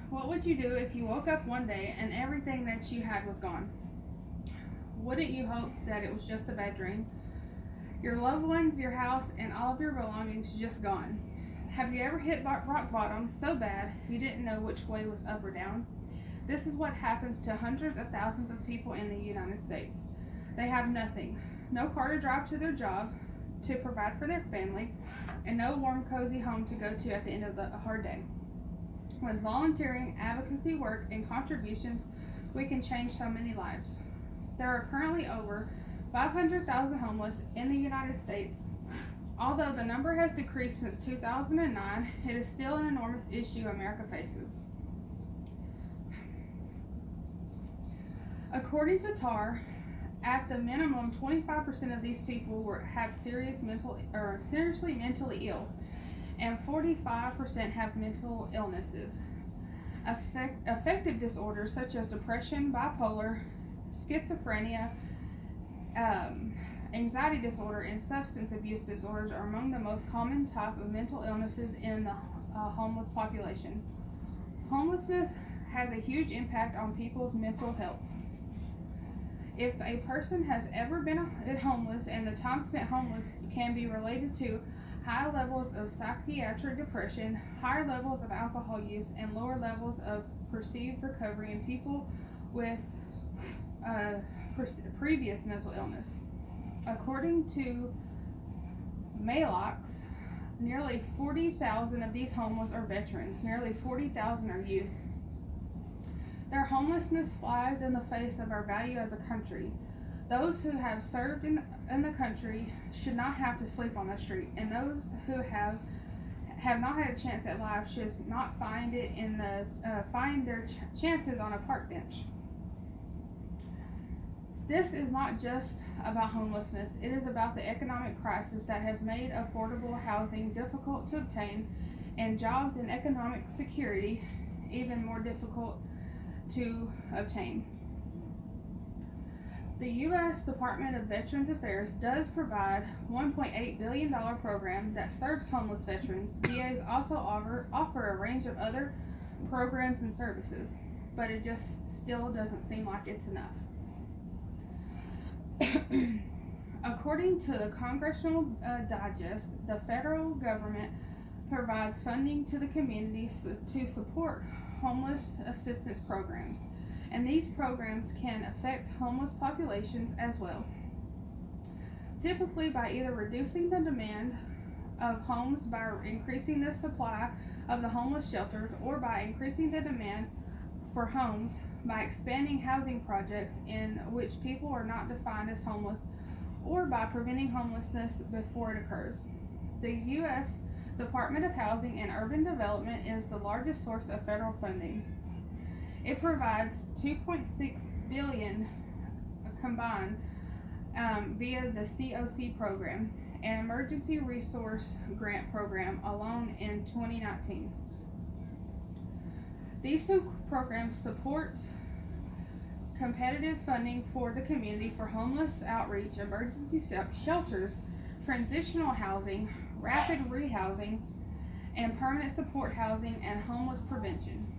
What would you do if you woke up one day and everything that you had was gone? Wouldn't you hope that it was just a bad dream? Your loved ones, your house, and all of your belongings just gone. Have you ever hit rock bottom so bad you didn't know which way was up or down? This is what happens to hundreds of thousands of people in the United States. They have nothing, no car to drive to their job to provide for their family, and no warm, cozy home to go to at the end of the hard day. With volunteering, advocacy work, and contributions, we can change so many lives. There are currently over 500,000 homeless in the United States. Although the number has decreased since 2009, it is still an enormous issue America faces. According to TAR, at the minimum, 25% of these people have seriously mentally ill, and 45% have mental illnesses. Affective disorders such as depression, bipolar, schizophrenia, anxiety disorder, and substance abuse disorders are among the most common type of mental illnesses in the homeless population. Homelessness has a huge impact on people's mental health. If a person has ever been homeless, and the time spent homeless can be related to high levels of psychiatric depression, higher levels of alcohol use, and lower levels of perceived recovery in people with previous mental illness. According to Maalox, nearly 40,000 of these homeless are veterans. Nearly 40,000 are youth. Their homelessness flies in the face of our value as a country. Those who have served in the country should not have to sleep on the street, and those who have not had a chance at life should not find their chances on a park bench. This is not just about homelessness. It is about the economic crisis that has made affordable housing difficult to obtain, and jobs and economic security even more difficult to obtain. The U.S. Department of Veterans Affairs does provide $1.8 billion program that serves homeless veterans. VAs also offer a range of other programs and services, but it just still doesn't seem like it's enough. According to the Congressional Digest, the federal government provides funding to the communities to support homeless assistance programs, and these programs can affect homeless populations as well. Typically by either reducing the demand of homes by increasing the supply of the homeless shelters, or by increasing the demand for homes by expanding housing projects in which people are not defined as homeless, or by preventing homelessness before it occurs. The U.S. Department of Housing and Urban Development is the largest source of federal funding. It provides $2.6 billion combined via the COC program and Emergency Resource Grant Program alone in 2019. These two programs support competitive funding for the community for homeless outreach, emergency shelters, transitional housing, rapid rehousing, and permanent support housing and homeless prevention.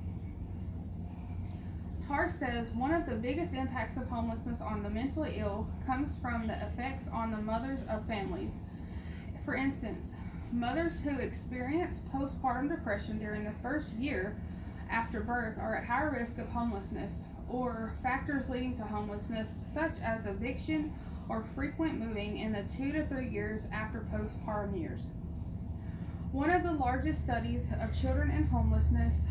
TAR says one of the biggest impacts of homelessness on the mentally ill comes from the effects on the mothers of families. For instance, mothers who experience postpartum depression during the first year after birth are at higher risk of homelessness, or factors leading to homelessness such as eviction or frequent moving in the 2 to 3 years after postpartum years. One of the largest studies of children and homelessness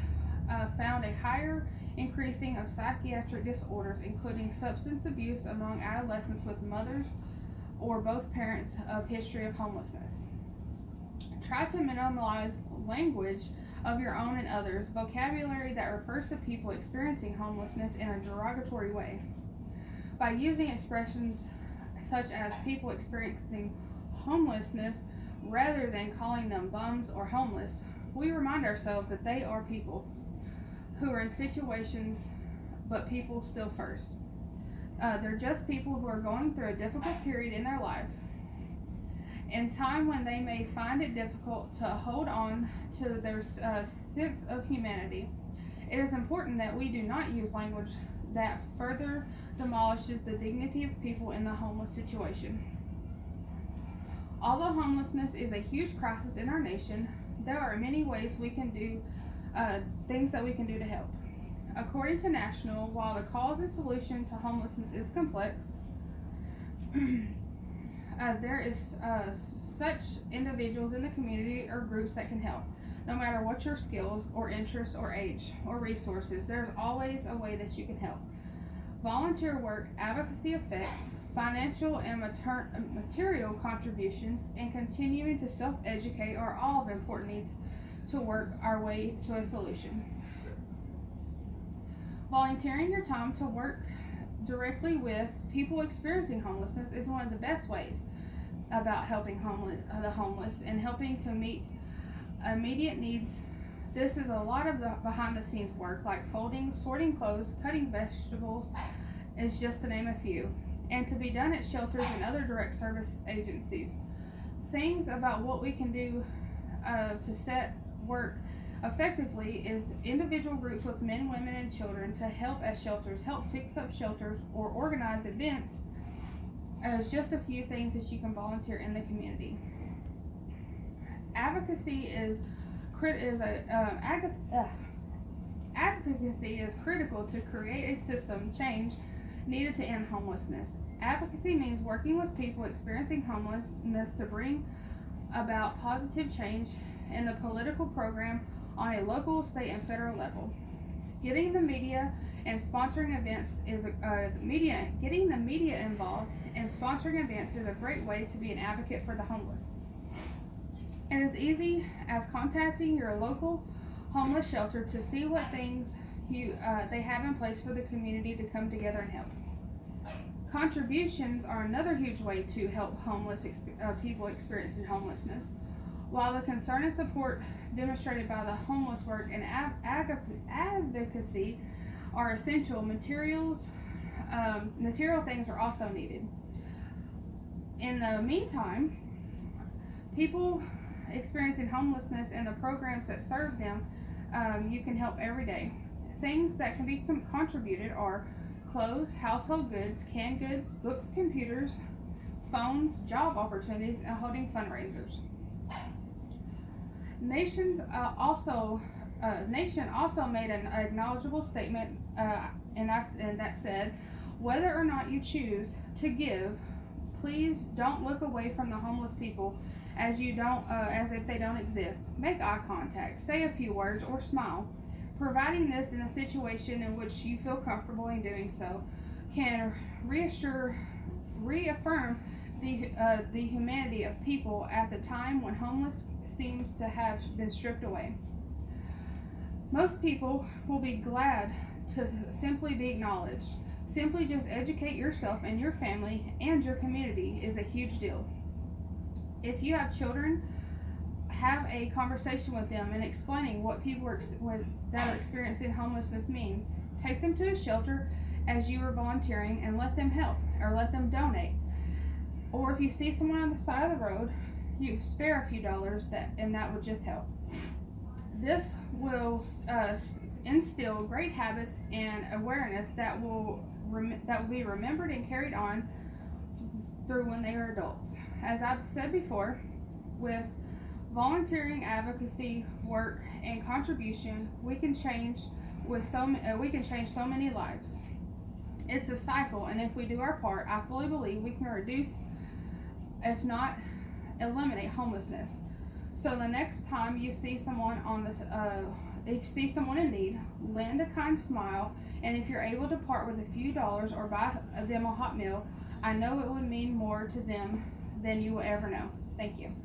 found a higher increasing of psychiatric disorders, including substance abuse among adolescents with mothers or both parents of history of homelessness. Try to minimize language of your own and others, vocabulary that refers to people experiencing homelessness in a derogatory way. By using expressions such as people experiencing homelessness rather than calling them bums or homeless, we remind ourselves that they are people who are in situations, but people still first. They're just people who are going through a difficult period in their life, in time when they may find it difficult to hold on to their sense of humanity. It is important that we do not use language that further demolishes the dignity of people in the homeless situation. Although homelessness is a huge crisis in our nation, there are many ways we can do things that we can do to help. According to National, while the cause and solution to homelessness is complex, there is such individuals in the community or groups that can help. No matter what your skills or interests or age or resources, there's always a way that you can help. Volunteer work, advocacy effects, financial and material contributions, and continuing to self-educate are all of important needs to work our way to a solution. Volunteering your time to work directly with people experiencing homelessness is one of the best ways about helping the homeless and helping to meet immediate needs. This is a lot of the behind the scenes work, like folding, sorting clothes, cutting vegetables, is just to name a few, and to be done at shelters and other direct service agencies. Things about what we can do to set work effectively is individual groups with men, women, and children to help at shelters, help fix up shelters, or organize events as just a few things that you can volunteer in the community. Advocacy is critical to create a system change needed to end homelessness. Advocacy means working with people experiencing homelessness to bring about positive change in the political program on a local, state, and federal level. Getting the media and sponsoring events getting the media involved and sponsoring events is a great way to be an advocate for the homeless. It is easy as contacting your local homeless shelter to see what things they have in place for the community to come together and help. Contributions are another huge way to help homeless people experiencing homelessness. While the concern and support demonstrated by the homeless work and advocacy are essential, material things are also needed. In the meantime, people experiencing homelessness and the programs that serve them, you can help every day. Things that can be contributed are clothes, household goods, canned goods, books, computers, phones, job opportunities, and holding fundraisers. Nation also made an acknowledgeable statement, and that said, whether or not you choose to give, please don't look away from the homeless people as if they don't exist. Make eye contact, say a few words, or smile. Providing this in a situation in which you feel comfortable in doing so can reaffirm the humanity of people at the time when homeless seems to have been stripped away. Most people will be glad to simply be acknowledged. Simply just educate yourself and your family and your community is a huge deal. If you have children, have a conversation with them and explaining what people that are experiencing homelessness means. Take them to a shelter as you are volunteering and let them help or let them donate. Or if you see someone on the side of the road, you spare a few dollars and that would just help. This will instill great habits and awareness that will be remembered and carried on through when they are adults. As I've said before, with volunteering, advocacy, work, and contribution, we can change so many lives. It's a cycle, and if we do our part, I fully believe we can reduce, if not eliminate, homelessness. So the next time you see someone if you see someone in need, lend a kind smile, and if you're able to part with a few dollars or buy them a hot meal, I know it would mean more to them than you will ever know. Thank you.